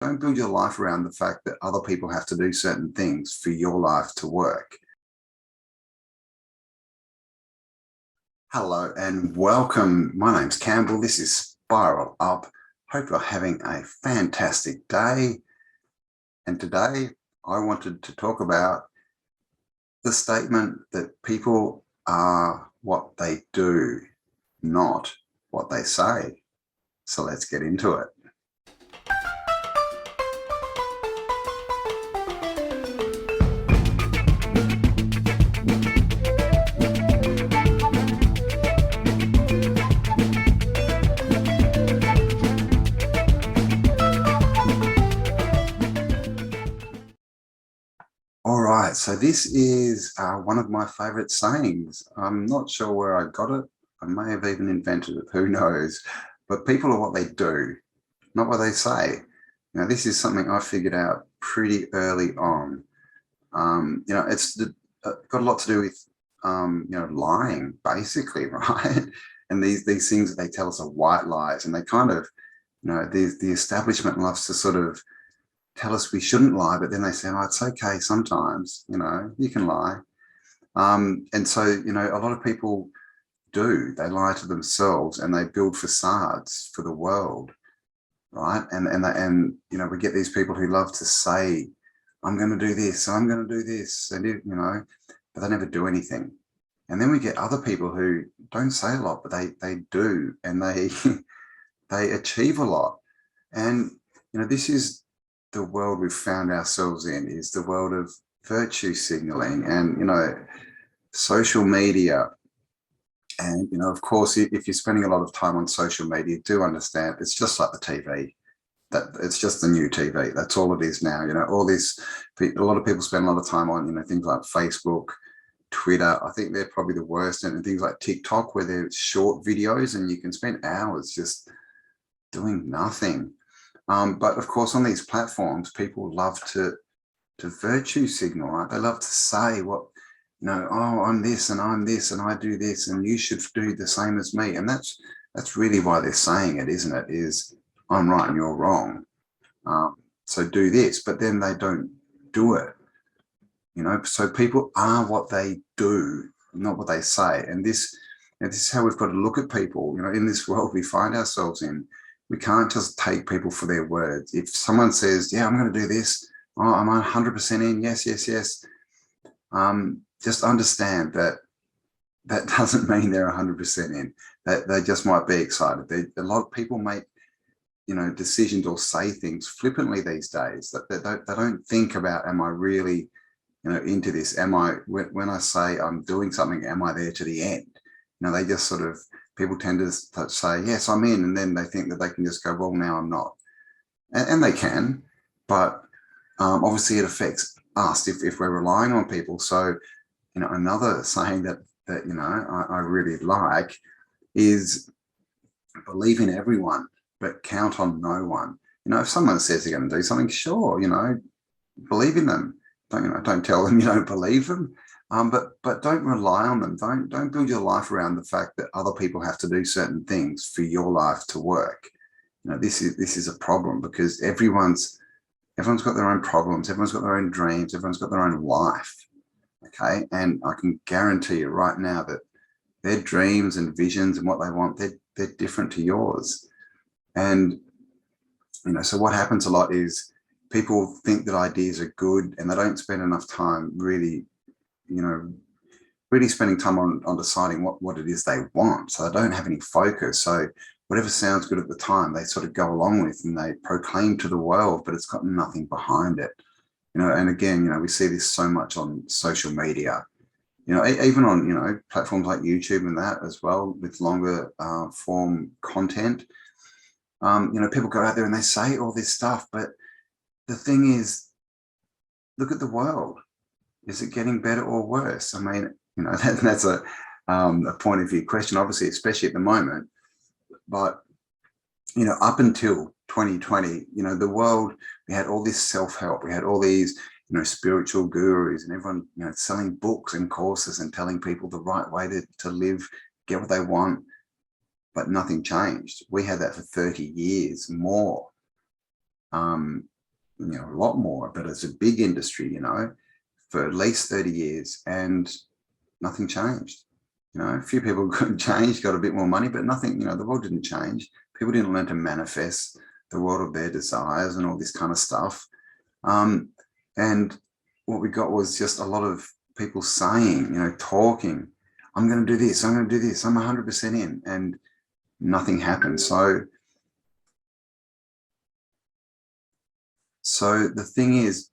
Don't build your life around the fact that other people have to do certain things for your life to work. Hello and welcome. My name's Campbell. This is Spiral Up. Hope you're having a fantastic day. And today I wanted to talk about the statement that people are what they do, not what they say. So let's get into it. All right, so this is one of my favorite sayings. I'm not sure where I got it. I may have even invented it, who knows? But people are what they do, not what they say. This is something I figured out pretty early on. It's got a lot to do with, lying, basically, right? And these things that they tell us are white lies, and they kind of, the establishment loves to sort of tell us we shouldn't lie, but then they say, oh, it's okay sometimes, you can lie. And so, a lot of people they lie to themselves and they build facades for the world, right? And we get these people who love to say, I'm going to do this, I'm going to do this, and but they never do anything. And then we get other people who don't say a lot, but they do, and they they achieve a lot. And this is the world we've found ourselves in, is the world of virtue signaling and social media. And of course, if you're spending a lot of time on social media, do understand it's just like the TV. That it's just the new TV. That's all it is now. All this. A lot of people spend a lot of time on things like Facebook, Twitter. I think they're probably the worst, and things like TikTok, where they're short videos and you can spend hours just doing nothing. But of course, on these platforms, people love to virtue signal, right? They love to say oh, I'm this and I'm this and I do this and you should do the same as me. And that's really why they're saying it, isn't it? Is I'm right and you're wrong. So do this, but then they don't do it. So people are what they do, not what they say. And this is how we've got to look at people. In this world we find ourselves in, we can't just take people for their words. If someone says, yeah, I'm going to do this, oh, I'm 100% in, yes, yes, yes. Just understand that doesn't mean they're 100% in. That they just might be excited. A lot of people make, decisions or say things flippantly these days. That they don't think about, am I really, into this? Am I, when I say I'm doing something, am I there to the end? They just sort of, people tend to say, yes, I'm in. And then they think that they can just go, well, now I'm not. And they can, but obviously it affects us if we're relying on people. So, another saying that I really like is, believe in everyone, but count on no one. If someone says they're going to do something, sure, believe in them. Don't tell them you don't believe them. But don't rely on them. Don't build your life around the fact that other people have to do certain things for your life to work. This is a problem, because everyone's got their own problems. Everyone's got their own dreams. Everyone's got their own life. Okay, and I can guarantee you right now that their dreams and visions and what they want, they're different to yours. And so what happens a lot is people think that ideas are good, and they don't spend enough time really spending time on deciding what it is they want. So they don't have any focus. So whatever sounds good at the time, they sort of go along with, and they proclaim to the world, but it's got nothing behind it. And again, we see this so much on social media, even on, platforms like YouTube and that as well, with longer form content. People go out there and they say all this stuff, but the thing is, look at the world. Is it getting better or worse? I mean, that's a point of view question, obviously, especially at the moment. But, up until 2020, the world, we had all this self-help. We had all these, spiritual gurus and everyone, selling books and courses and telling people the right way to live, get what they want. But nothing changed. We had that for 30 years more. a lot more, but it's a big industry, for at least 30 years, and nothing changed. A few people got changed, got a bit more money, but nothing, the world didn't change. People didn't learn to manifest the world of their desires and all this kind of stuff. And what we got was just a lot of people saying, talking, I'm going to do this, I'm going to do this, I'm 100% in, and nothing happened. So the thing is,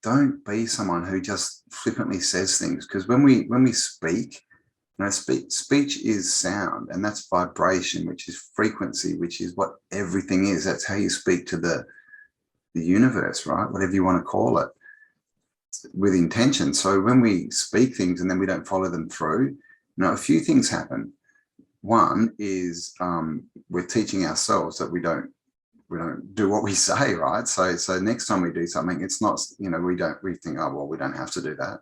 don't be someone who just flippantly says things, because when we speak, speech is sound, and that's vibration, which is frequency, which is what everything is. That's how you speak to the universe, right? Whatever you want to call it, with intention. So when we speak things and then we don't follow them through, a few things happen. One is we're teaching ourselves that we don't do what we say, right? So next time we do something, it's not, we think, oh, well, we don't have to do that.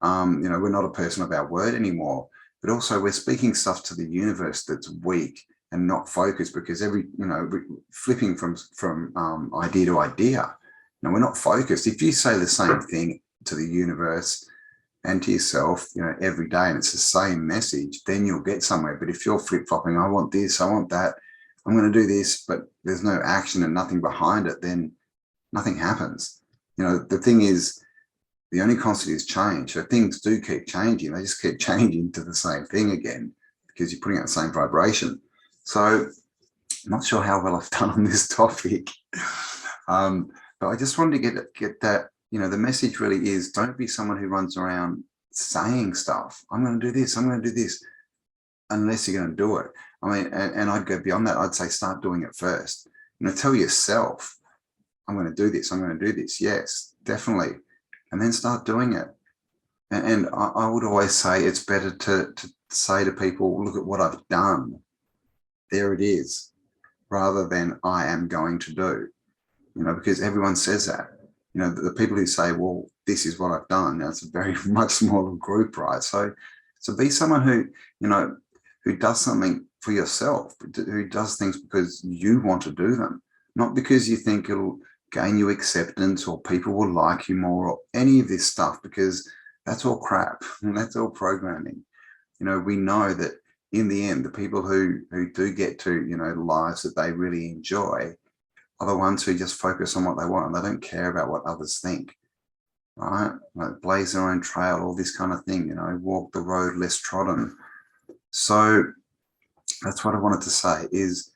We're not a person of our word anymore, but also we're speaking stuff to the universe that's weak and not focused, because flipping from idea to idea, we're not focused. If you say the same thing to the universe and to yourself, every day, and it's the same message, then you'll get somewhere. But if you're flip-flopping, I want this, I want that, I'm going to do this, but there's no action and nothing behind it, then nothing happens. The thing is, the only constant is change. So things do keep changing. They just keep changing to the same thing again, because you're putting out the same vibration. So I'm not sure how well I've done on this topic. But I just wanted to get that, the message really is, don't be someone who runs around saying stuff. I'm going to do this, I'm going to do this, unless you're going to do it. I mean, and I'd go beyond that. I'd say start doing it first. Tell yourself, I'm going to do this, I'm going to do this. Yes, definitely. And then start doing it. And I would always say it's better to say to people, look at what I've done. There it is, rather than I am going to do, because everyone says that. The people who say, well, this is what I've done, it's a very much smaller group, right? So be someone who, who does something for yourself, who does things because you want to do them, not because you think it'll gain you acceptance or people will like you more or any of this stuff, because that's all crap and that's all programming. We know that in the end, the people who do get to, lives that they really enjoy are the ones who just focus on what they want, and they don't care about what others think, right? Like blaze their own trail, all this kind of thing, walk the road less trodden. So that's what I wanted to say is,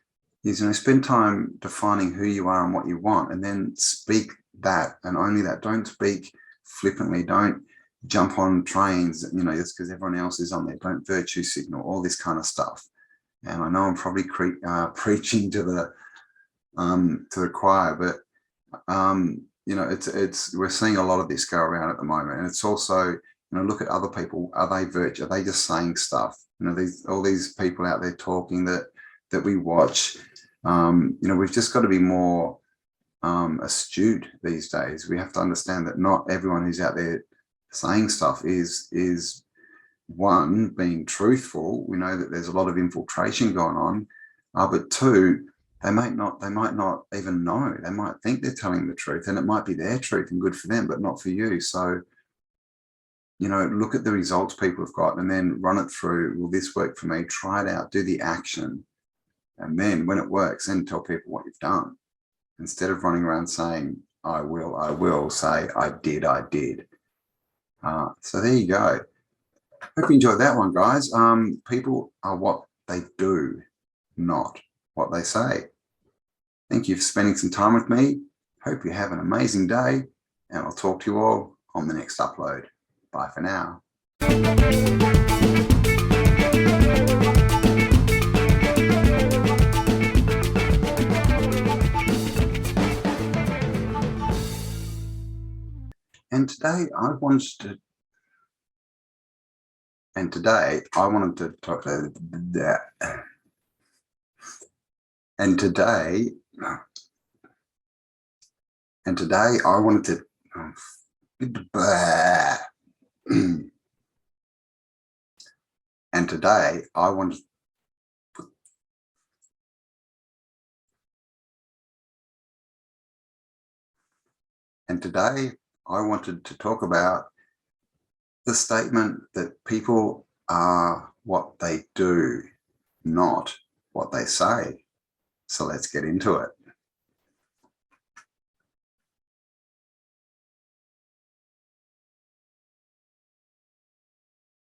spend time defining who you are and what you want, and then speak that and only that. Don't speak flippantly. Don't jump on trains, just because everyone else is on there. Don't virtue signal, all this kind of stuff. And I know I'm probably preaching to the choir, but it's we're seeing a lot of this go around at the moment, and it's also, look at other people. Are they virtue? Are they just saying stuff? All these people out there talking that we watch. We've just got to be more astute these days. We have to understand that not everyone who's out there saying stuff is one, being truthful. We know that there's a lot of infiltration going on, but two, they might not even know. They might think they're telling the truth, and it might be their truth and good for them, but not for you. So, look at the results people have got and then run it through. Will this work for me? Try it out, do the action. And then when it works, then tell people what you've done. Instead of running around saying, I will, say, I did. So there you go. Hope you enjoyed that one, guys. People are what they do, not what they say. Thank you for spending some time with me. Hope you have an amazing day, and I'll talk to you all on the next upload. Bye for now. And today I wanted to talk about that. And today I wanted to and today I wanted And today I wanted to talk about the statement that people are what they do, not what they say. So let's get into it.